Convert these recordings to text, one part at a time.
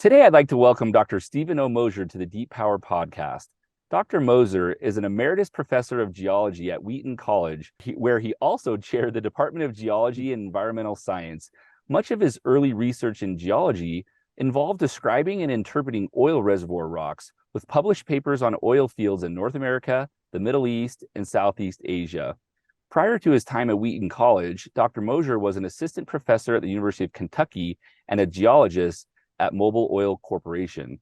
Today, I'd like to welcome Dr. Stephen O. Moshier to the Deep Power podcast. Dr. Moshier is an emeritus professor of geology at Wheaton College, where he also chaired the Department of Geology and Environmental Science. Much of his early research in geology involved describing and interpreting oil reservoir rocks, with published papers on oil fields in North America, the Middle East, and Southeast Asia. Prior to his time at Wheaton College, Dr. Moshier was an assistant professor at the University of Kentucky and a geologist at Mobil Oil Corporation.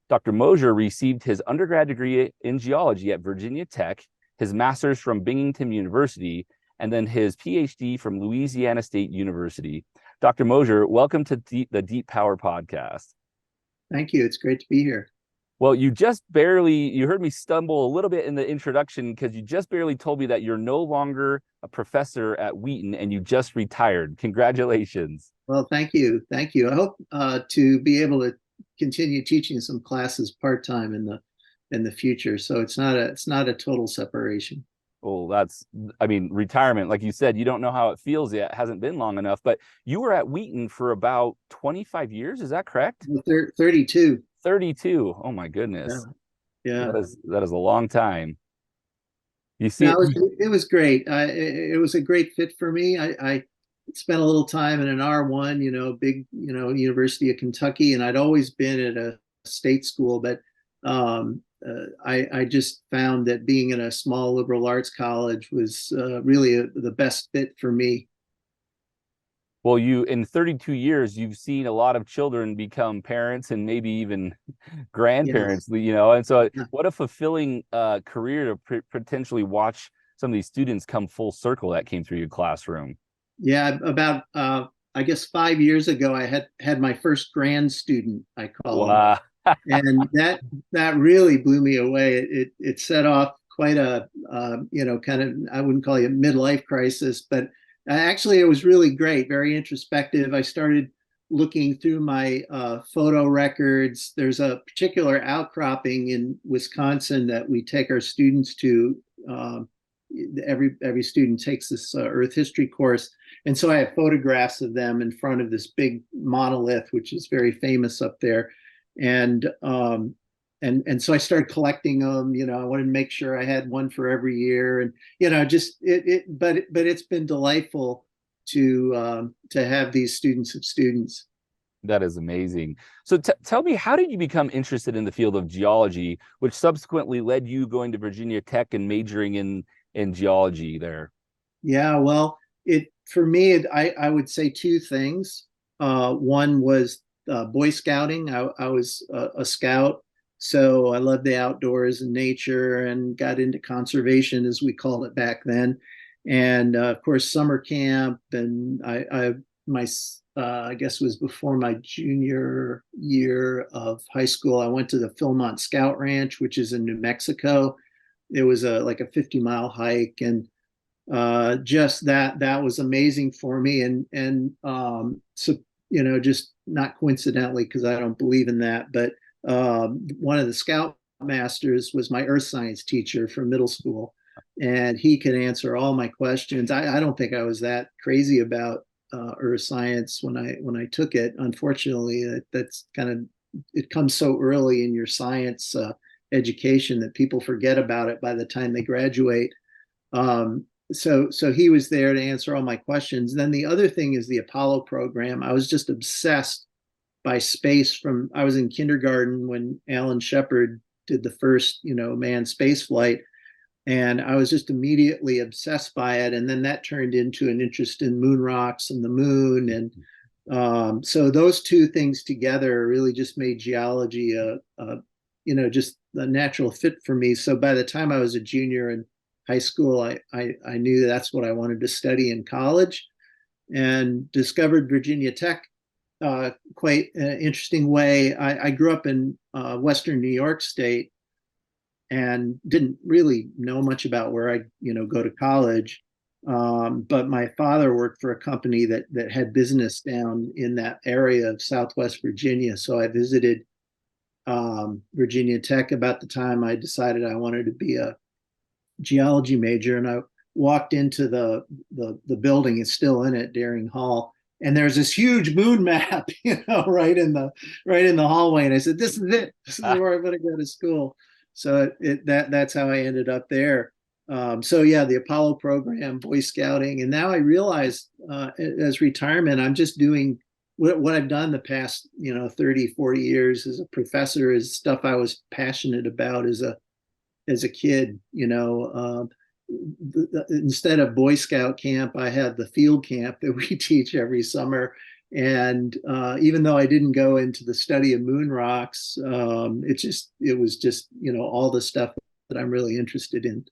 Dr. Moshier received his undergrad degree in geology at Virginia Tech, his master's from Binghamton University, and then his PhD from Louisiana State University. Dr. Moshier, welcome to the Deep Power podcast. Thank you. It's great to be here. Well, you heard me stumble a little bit in the introduction because you just barely told me that you're no longer a professor at Wheaton and you just retired. Congratulations. Well, thank you. Thank you. I hope to be able to continue teaching some classes part-time in the future. So it's not a total separation. Well, retirement, like you said, you don't know how it feels yet. It hasn't been long enough, but you were at Wheaton for about 25 years. Is that correct? 32. 32. Oh my goodness. Yeah. That is a long time. You see, No, it was great. It was a great fit for me. I spent a little time in an R1, big, University of Kentucky, and I'd always been at a state school, but I just found that being in a small liberal arts college was really the best fit for me. Well, in 32 years, you've seen a lot of children become parents and maybe even grandparents, Yes. and so what a fulfilling career to potentially watch some of these students come full circle that came through your classroom. Yeah, about I guess 5 years ago, I had my first grand student, I call him, Wow. and that really blew me away. It set off quite a kind of, I wouldn't call it a midlife crisis, but actually it was really great, very introspective. I started looking through my photo records. There's a particular outcropping in Wisconsin that we take our students to. Every student takes this Earth history course, and so I have photographs of them in front of this big monolith, which is very famous up there, and so I started collecting them. I wanted to make sure I had one for every year, and but it's been delightful to have these students of students. That is amazing. So tell me, how did you become interested in the field of geology, which subsequently led you going to Virginia Tech and majoring in geology there? Yeah, well, for me, I would say two things. One was Boy Scouting. I was a scout, so I loved the outdoors and nature, and got into conservation, as we called it back then. And of course, summer camp. And I guess it was before my junior year of high school, I went to the Philmont Scout Ranch, which is in New Mexico. It was like a 50-mile hike, and just that was amazing for me. And so just not coincidentally, because I don't believe in that, but one of the scout masters was my earth science teacher from middle school, and he could answer all my questions. I don't think I was that crazy about earth science when I took it. Unfortunately, that's kind of, it comes so early in your science education that people forget about it by the time they graduate. So he was there to answer all my questions. Then the other thing is the Apollo program. I was just obsessed by space I was in kindergarten when Alan Shepard did the first, manned space flight. And I was just immediately obsessed by it. And then that turned into an interest in moon rocks and the moon. And so those two things together really just made geology just a natural fit for me. So by the time I was a junior in high school, I knew that's what I wanted to study in college, and discovered Virginia Tech quite an interesting way. I grew up in Western New York State and didn't really know much about where I'd go to college. But my father worked for a company that had business down in that area of Southwest Virginia. So I visited Virginia Tech about the time I decided I wanted to be a geology major, and I walked into the building. It's still in it, Daring Hall, and there's this huge moon map, right in the hallway. And I said, "This is it. This is where I'm going to go to school." So that's how I ended up there. So yeah, the Apollo program, Boy Scouting, and now I realize as retirement, I'm just doing what I've done the past 30, 40 years as a professor is stuff I was passionate about as a kid. Instead of Boy Scout camp, I had the field camp that we teach every summer. And even though I didn't go into the study of moon rocks, it was just all the stuff that I'm really interested in.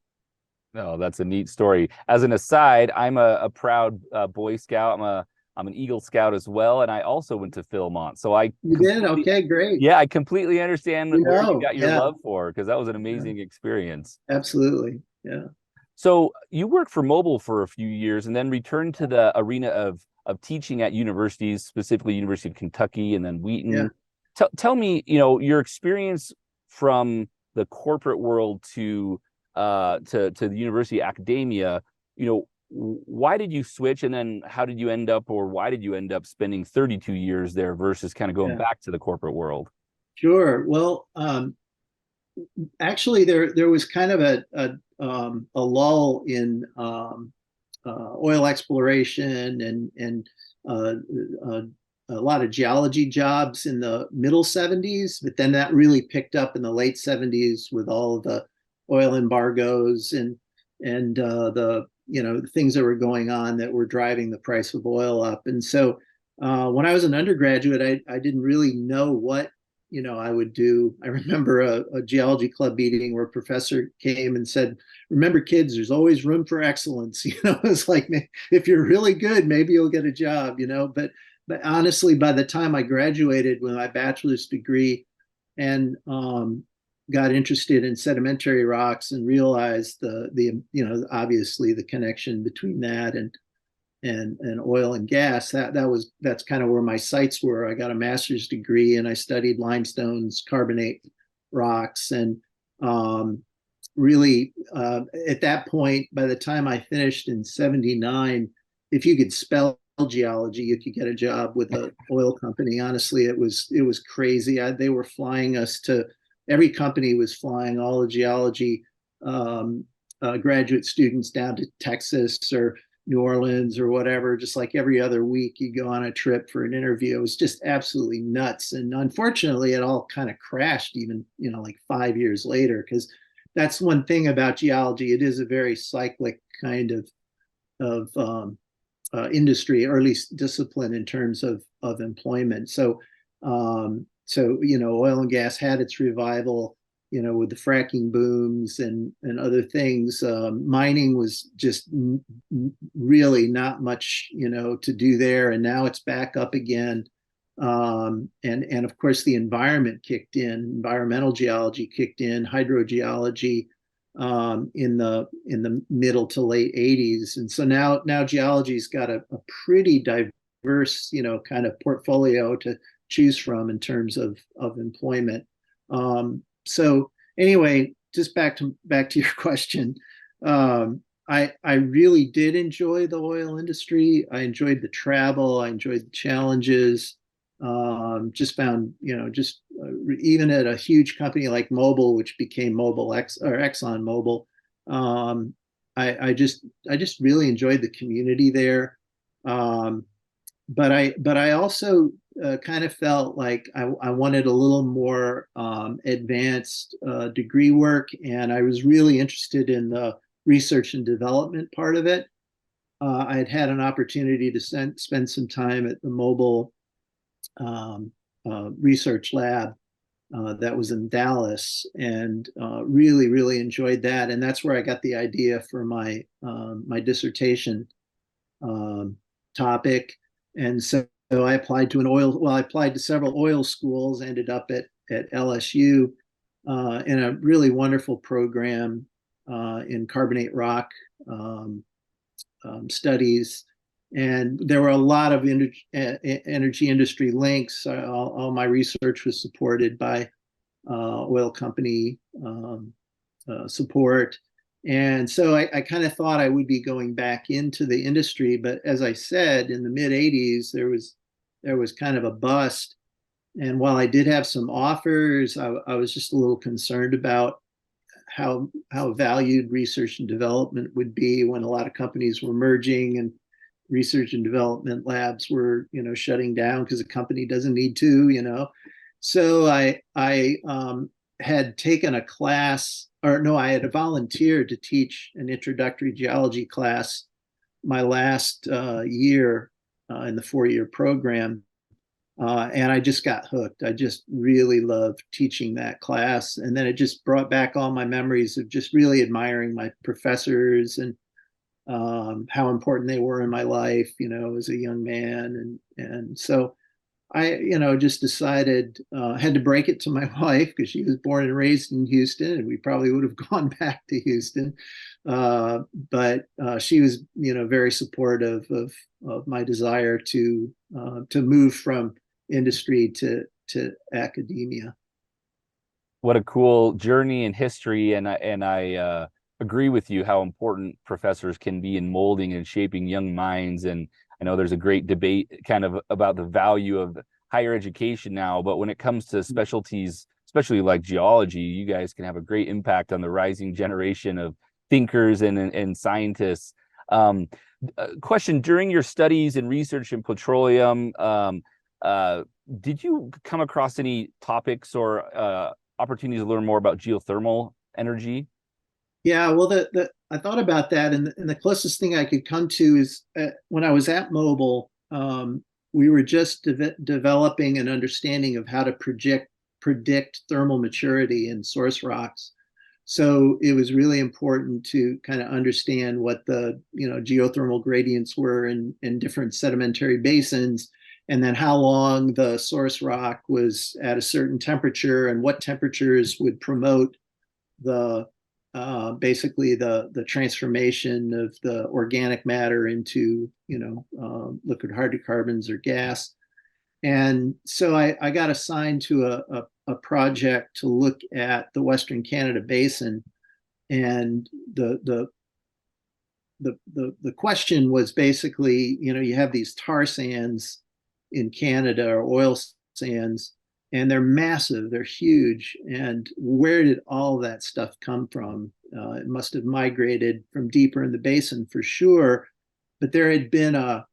No, that's a neat story. As an aside, I'm a proud Boy Scout. I'm an Eagle Scout as well, and I also went to Philmont. So You did? Okay, great. yeah, I completely understand where you got your Yeah, love for because that was an yeah, amazing experience. absolutely. Yeah, So you worked for Mobile for a few years and then returned to the arena of teaching at universities, specifically University of Kentucky and then yeah. Wheaton. Tell me, your experience from the corporate world to the university academia, why did you switch and then how did you end up or why did you end up spending 32 years there versus kind of going Yeah. back to the corporate world? Sure. Well, actually, there was kind of a lull in oil exploration and uh, uh, a lot of geology jobs in the middle 70s, but then that really picked up in the late 70s with all of the oil embargoes and the things that were going on that were driving the price of oil up. And so when I was an undergraduate, I didn't really know what I would do. I remember a geology club meeting where a professor came and said, "Remember, kids, there's always room for excellence." It's like, if you're really good, maybe you'll get a job. But honestly, by the time I graduated with my bachelor's degree and got interested in sedimentary rocks and realized the obviously the connection between that and oil and gas, that's kind of where my sights were. I got a master's degree and I studied limestones, carbonate rocks, and really at that point, by the time I finished in '79, if you could spell geology, you could get a job with an oil company. Honestly, it was crazy. They were flying us to every company was flying all the geology graduate students down to Texas or New Orleans or whatever, just like every other week you go on a trip for an interview. It was just absolutely nuts. And unfortunately, it all kind of crashed even, like 5 years later, because that's one thing about geology. It is a very cyclic kind of industry, or at least discipline in terms of employment. So oil and gas had its revival, with the fracking booms and other things. Mining was just really not much, to do there, and now it's back up again. And of course the environment kicked in, environmental geology kicked in, hydrogeology in the middle to late '80s, and so now geology's got a pretty diverse kind of portfolio to choose from in terms of employment. So anyway, just back to your question. I really did enjoy the oil industry. I enjoyed the travel. I enjoyed the challenges. Just found, just even at a huge company like Mobil, which became Mobil X or Exxon Mobil, I just really enjoyed the community there. Um, but I also kind of felt like I wanted a little more advanced degree work, and I was really interested in the research and development part of it. I had had an opportunity to spend some time at the Mobil um, research lab that was in Dallas, and really, really enjoyed that. And that's where I got the idea for my dissertation um, topic. And so I applied to I applied to several oil schools, ended up at LSU in a really wonderful program in carbonate rock um, studies. And there were a lot of energy industry links. All my research was supported by oil company support. And so I kind of thought I would be going back into the industry, but as I said, in the mid '80s, there was kind of a bust. And while I did have some offers, I was just a little concerned about how valued research and development would be when a lot of companies were merging and research and development labs were, shutting down because a company doesn't need to. So I had taken a class, or no, I had volunteered to teach an introductory geology class my last year in the 4-year program. And I just got hooked. I just really loved teaching that class. And then it just brought back all my memories of just really admiring my professors and how important they were in my life, as a young man. And so I, just decided, had to break it to my wife because she was born and raised in Houston, and we probably would have gone back to Houston. But she was, very supportive of my desire to move from industry to academia. What a cool journey in history, and I agree with you how important professors can be in molding and shaping young minds. And I know there's a great debate kind of about the value of higher education now, but when it comes to specialties, especially like geology, you guys can have a great impact on the rising generation of thinkers and scientists. Um, Question: during your studies and research in petroleum, uh, did you come across any topics or opportunities to learn more about geothermal energy? Yeah, well, I thought about that, and the closest thing I could come to is when I was at Mobile, we were just developing an understanding of how to predict thermal maturity in source rocks. So it was really important to kind of understand what the geothermal gradients were in different sedimentary basins, and then how long the source rock was at a certain temperature, and what temperatures would promote the basically the transformation of the organic matter into liquid hydrocarbons or gas. And so I got assigned to a project to look at the Western Canada Basin, and the question was basically, you have these tar sands in Canada, or oil sands, and they're massive, they're huge. And where did all that stuff come from? It must have migrated from deeper in the basin for sure. But there had been a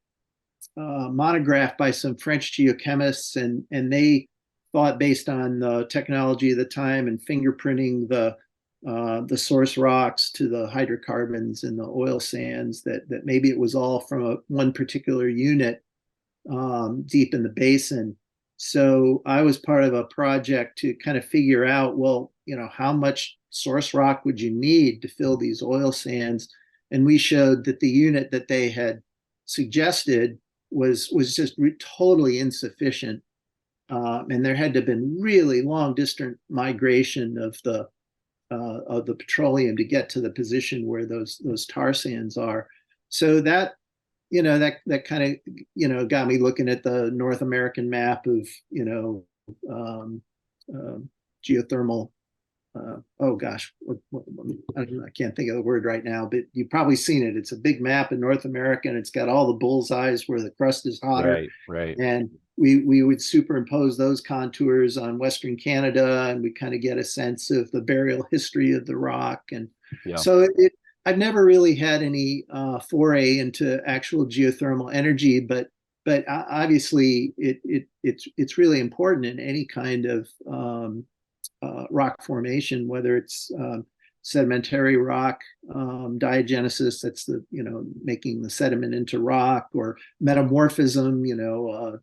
monograph by some French geochemists, and they thought, based on the technology of the time and fingerprinting the source rocks to the hydrocarbons and the oil sands, that maybe it was all from one particular unit deep in the basin. So I was part of a project to kind of figure out, well, how much source rock would you need to fill these oil sands? And we showed that the unit that they had suggested was just totally insufficient. And there had to have been really long distant migration of the petroleum to get to the position where those tar sands are. So that kind of got me looking at the North American map of um, geothermal. Oh gosh, I can't think of the word right now, but you've probably seen it. It's a big map in North America, and it's got all the bullseyes where the crust is hotter. Right, right. And we would superimpose those contours on Western Canada, and we kind of get a sense of the burial history of the rock. And Yeah. so I've never really had any foray into actual geothermal energy, but obviously it's really important in any kind of rock formation, whether it's sedimentary rock diagenesis, that's making the sediment into rock, or metamorphism,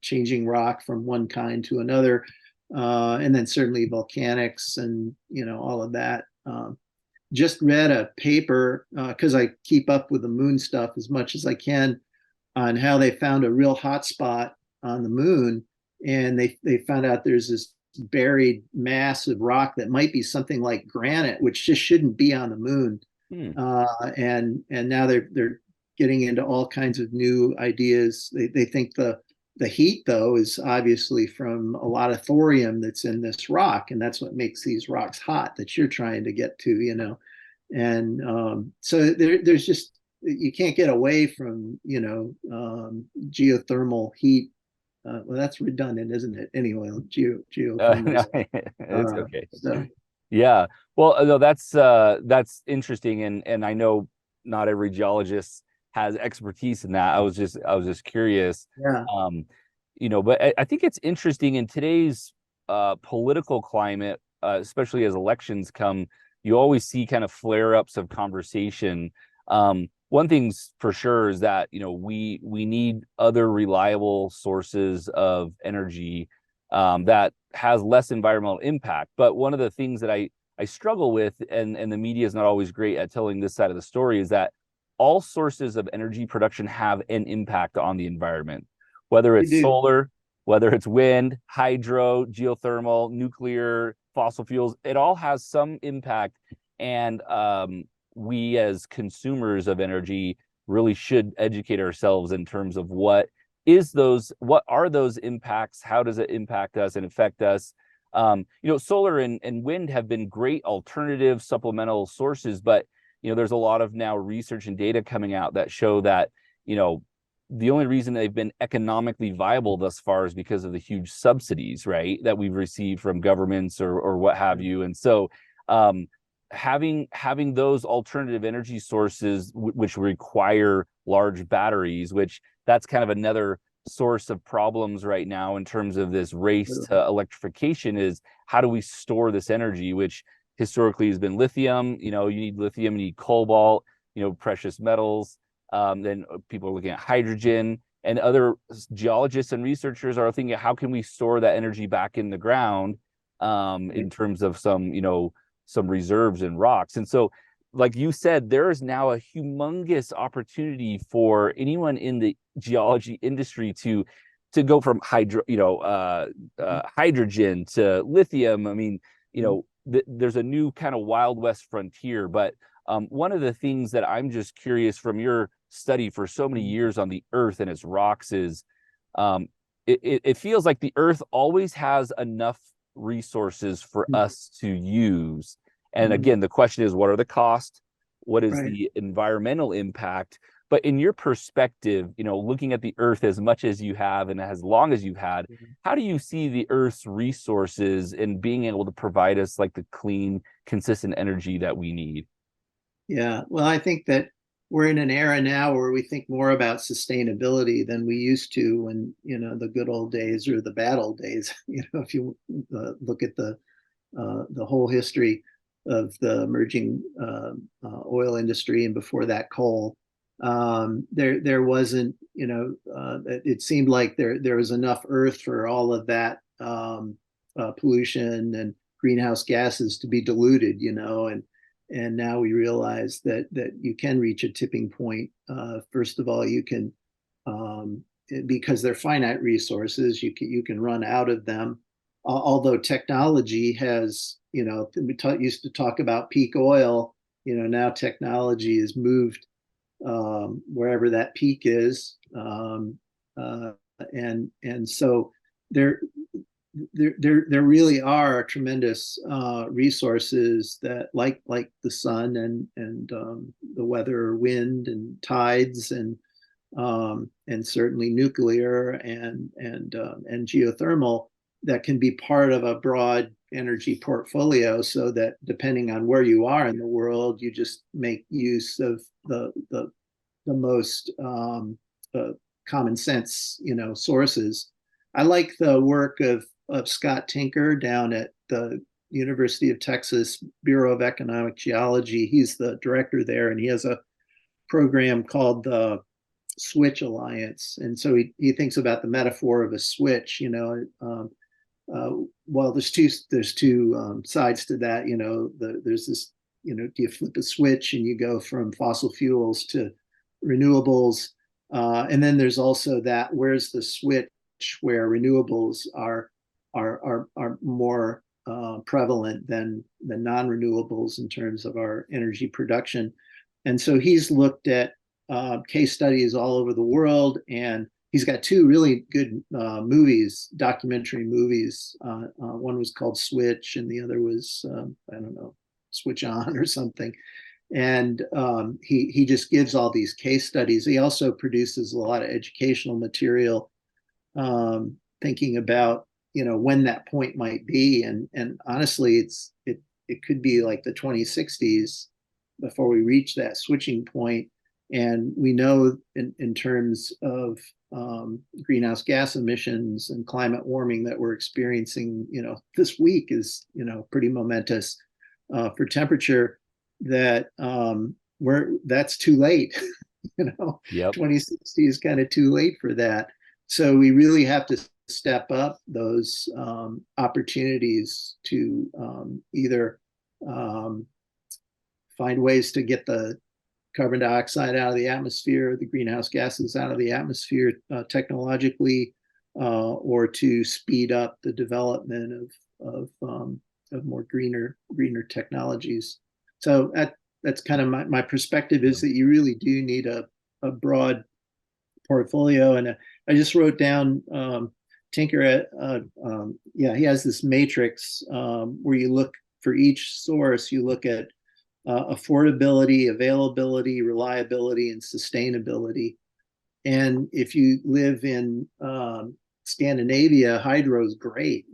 changing rock from one kind to another, and then certainly volcanics and all of that. Just read a paper because I keep up with the moon stuff as much as I can, on how they found a real hot spot on the moon, and they found out there's this buried mass of rock that might be something like granite, which just shouldn't be on the moon. Hmm. And now they're getting into all kinds of new ideas. They think the heat, though, is obviously from a lot of thorium that's in this rock, and that's what makes these rocks hot that you're trying to get to. And so there's just, you can't get away from, geothermal heat. Well, that's redundant, isn't it? Anyway, geothermal. No, it's okay. So Yeah. Well, no, that's interesting, and I know not every geologist has expertise in that. I was just curious. yeah, Um, but I think it's interesting in today's political climate, especially as elections come, you always see kind of flare-ups of conversation. One thing's for sure is that, we need other reliable sources of energy that has less environmental impact. But one of the things that I struggle with, and the media is not always great at telling this side of the story, is that all sources of energy production have an impact on the environment, whether you it's do. solar, whether it's wind, hydro, geothermal, nuclear, fossil fuels. It all has some impact, and we as consumers of energy really should educate ourselves in terms of what are those impacts, how does it impact us and affect us. Solar and wind have been great alternative supplemental sources, but there's a lot of now research and data coming out that show that you know the only reason they've been economically viable thus far is because of the huge subsidies, right, that we've received from governments or what have you. And so um, having those alternative energy sources, which require large batteries, which that's kind of another source of problems right now in terms of this race to electrification, is how do we store this energy, which historically has been lithium. You need lithium, you need cobalt, precious metals. Then people are looking at hydrogen, and other geologists and researchers are thinking, how can we store that energy back in the ground, in terms of some reserves in rocks. And so, like you said, there is now a humongous opportunity for anyone in the geology industry to go from hydrogen to lithium. I mean, there's a new kind of Wild West frontier. But one of the things that I'm just curious from your study for so many years on the Earth and its rocks is, um, it feels like the Earth always has enough resources for us to use. And again, the question is, what are the costs? What is Right. the environmental impact? But in your perspective, looking at the Earth as much as you have and as long as you've had, how do you see the Earth's resources in being able to provide us like the clean, consistent energy that we need? Yeah. Well, I think that we're in an era now where we think more about sustainability than we used to when, the good old days or the bad old days. If you look at the whole history of the emerging oil industry, and before that coal, there wasn't, it seemed like there was enough earth for all of that pollution and greenhouse gases to be diluted, and now we realize that you can reach a tipping point. First of all, you can, because they're finite resources, you can run out of them. Although technology has, used to talk about peak oil, now technology has moved wherever that peak is, and so there there really are tremendous resources that, like the sun and the weather, wind and tides, and certainly nuclear and geothermal, that can be part of a broad energy portfolio, so that depending on where you are in the world, you just make use of the most common sense, sources. I like the work of Scott Tinker down at the University of Texas Bureau of Economic Geology. He's the director there, and he has a program called the Switch Alliance. And so he thinks about the metaphor of a switch. Well, there's two sides to that. There's this. Do you flip a switch and you go from fossil fuels to renewables? And then there's also that, where's the switch where renewables are more prevalent than the non-renewables in terms of our energy production. And so he's looked at case studies all over the world, and he's got two really good movies, documentary movies. One was called Switch, and the other was I don't know, Switch On or something. And he just gives all these case studies. He also produces a lot of educational material, thinking about when that point might be. And honestly, it could be like the 2060s before we reach that switching point. And we know in terms of greenhouse gas emissions and climate warming that we're experiencing, this week is, pretty momentous for temperature, that that's too late. Yep. 2060 is kind of too late for that. So we really have to step up those opportunities to either um, find ways to get the carbon dioxide out of the atmosphere, the greenhouse gases out of the atmosphere technologically, or to speed up the development of more greener technologies. So that's kind of my perspective, is that you really do need a broad portfolio. And I just wrote down, Tinker, yeah, he has this matrix where you look for each source, you look at affordability, availability, reliability, and sustainability. And if you live in Scandinavia, hydro is great.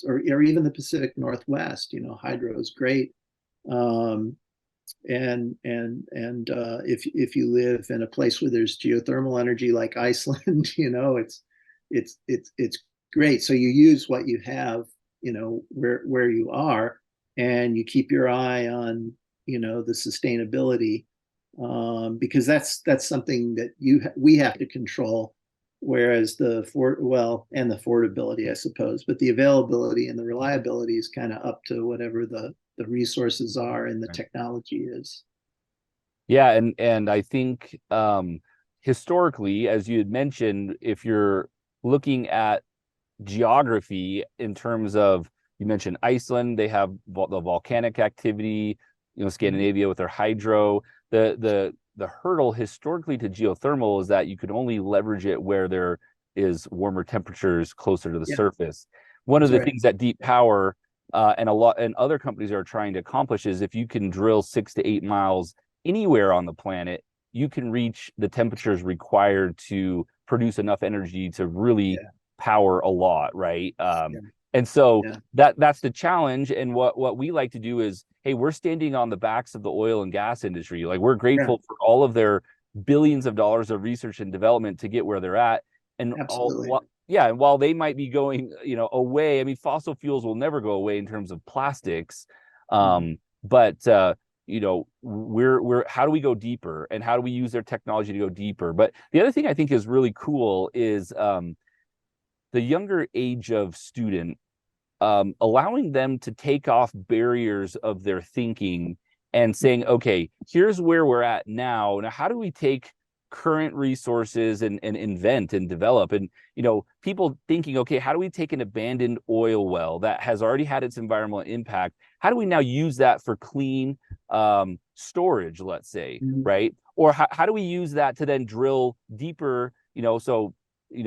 Or even the Pacific Northwest, hydro is great. Um, and if you live in a place where there's geothermal energy like Iceland, it's great. So you use what you have, where you are, and you keep your eye on the sustainability, because that's something that we have to control. Whereas and the affordability, I suppose, but the availability and the reliability is kind of up to whatever the resources are and the technology is. Yeah, and I think historically, as you had mentioned, if you're looking at geography in terms of, you mentioned Iceland, they have the volcanic activity, Scandinavia with their hydro. The hurdle historically to geothermal is that you could only leverage it where there is warmer temperatures closer to the Yeah, surface. One of that's the right. things that Deep Power and other companies are trying to accomplish is, if you can drill 6 to 8 miles anywhere on the planet, you can reach the temperatures required to produce enough energy to really Yeah, power a lot, right? yeah, And so yeah, that's the challenge. And what we like to do is, hey, we're standing on the backs of the oil and gas industry. Like, we're yeah, grateful for all of their billions of dollars of research and development to get where they're at. And absolutely. yeah, and while they might be going, away, I mean, fossil fuels will never go away in terms of plastics. Mhm. But we're how do we go deeper, and how do we use their technology to go deeper? But the other thing I think is really cool is the younger age of student, allowing them to take off barriers of their thinking and saying, okay, here's where we're at now. Now, how do we take current resources and invent and develop? And, people thinking, okay, how do we take an abandoned oil well that has already had its environmental impact? How do we now use that for clean storage, let's say, Mhm. right? Or how do we use that to then drill deeper, so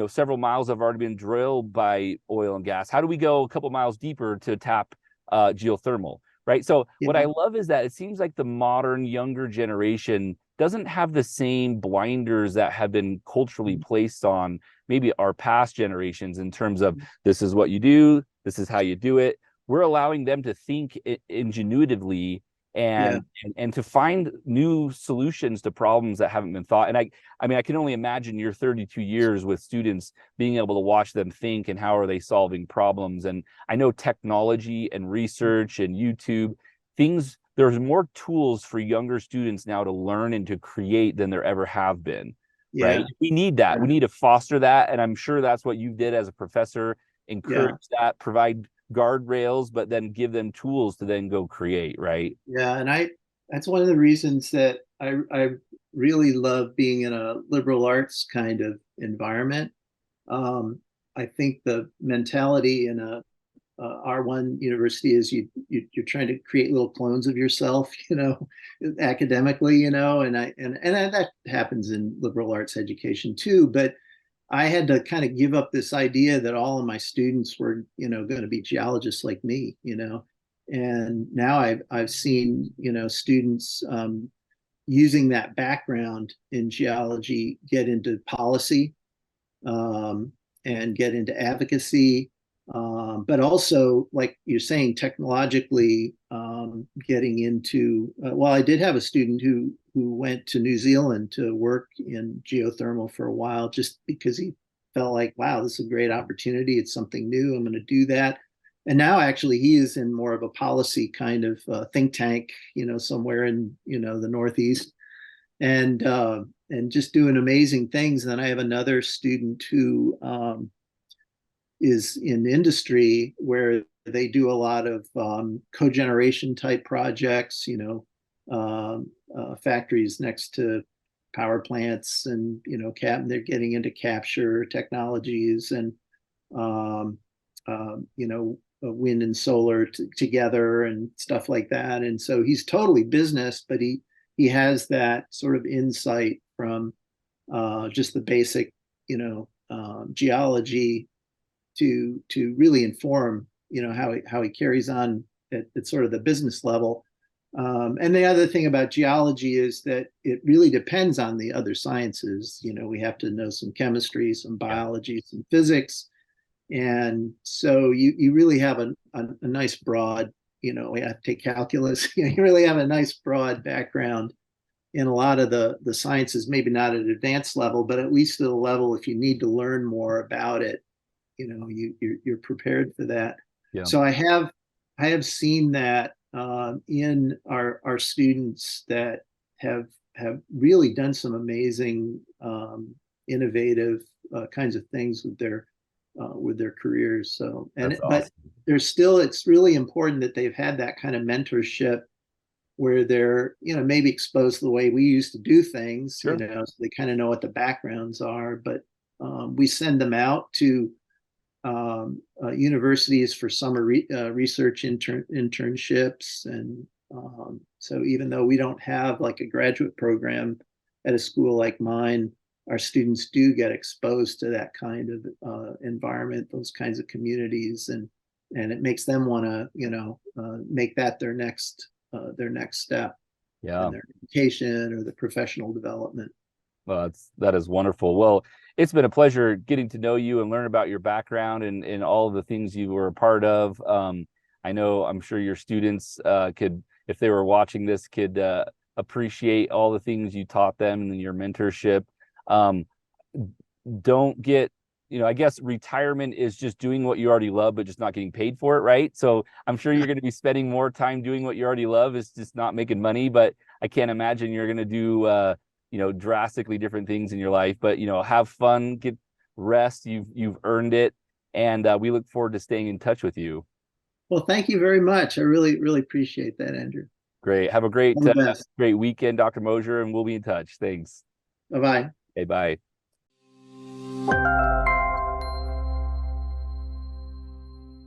several miles have already been drilled by oil and gas. How do we go a couple miles deeper to tap geothermal, right? So what I Yeah. love is that it seems like the modern younger generation doesn't have the same blinders that have been culturally Mhm. placed on maybe our past generations, in terms of, this is what you do, this is how you do it. We're allowing them to think ingenuitively, Yeah. and to find new solutions to problems that haven't been thought. And I mean, I can only imagine your 32 years with students, being able to watch them think and how are they solving problems. And I know technology and research and YouTube, there's more tools for younger students now to learn and to create than there ever have been, right? Yeah. We need that. Yeah. We need to foster that. And I'm sure that's what you did as a professor: Yeah. encourage that, provide guardrails, but then give them tools to then go create, right? Yeah. And that's one of the reasons that I really love being in a liberal arts kind of environment. Um, I think the mentality in a R1 university is you're trying to create little clones of yourself, academically, and that happens in liberal arts education too. But I had to kind of give up this idea that all of my students were, going to be geologists like me, And now I've seen, students using that background in geology get into policy, um, and get into advocacy, but also, like you're saying, technologically, getting into. Well, I did have a student who went to New Zealand to work in geothermal for a while, just because he felt like, wow, this is a great opportunity. It's something new. I'm going to do that. And now, actually, he is in more of a policy kind of think tank, somewhere in the Northeast, and just doing amazing things. And then I have another student who is in industry, where they do a lot of cogeneration type projects, factories next to power plants, and they're getting into capture technologies, and um, wind and solar together and stuff like that. And so he's totally business, but he has that sort of insight from just the basic, geology to really inform, how he carries on at sort of the business level. And the other thing about geology is that it really depends on the other sciences. We have to know some chemistry, some Yeah. biology, some physics, and so you really have a nice broad, we have to take calculus. You really have a nice broad background in a lot of the sciences, maybe not at an advanced level, but at least at a level, if you need to learn more about it, you're prepared for that. Yeah. So I have seen that in our students that have really done some amazing, innovative kinds of things with their careers. So, That's but awesome. it's really important that they've had that kind of mentorship, where they're, maybe exposed to the way we used to do things, Sure. so they kind of know what the backgrounds are. But we send them out to universities for summer research internships. And so even though we don't have like a graduate program at a school like mine, our students do get exposed to that kind of environment, those kinds of communities, and it makes them want to, make that their next step in Yeah. their education or the professional development. Well, that is wonderful. Well, it's been a pleasure getting to know you and learn about your background and all of the things you were a part of. I'm sure your students could, if they were watching this, could appreciate all the things you taught them and your mentorship. Um, don't get, I guess retirement is just doing what you already love, but just not getting paid for it, right? So I'm sure you're going to be spending more time doing what you already love. It's just not making money, but I can't imagine you're going to do, drastically different things in your life. But have fun, get rest. You've earned it, and we look forward to staying in touch with you. Well, thank you very much. I really, really appreciate that, Andrew. Great. Have a All the best. great weekend, Dr. Moshier, and we'll be in touch. Thanks. Bye bye. Okay, bye.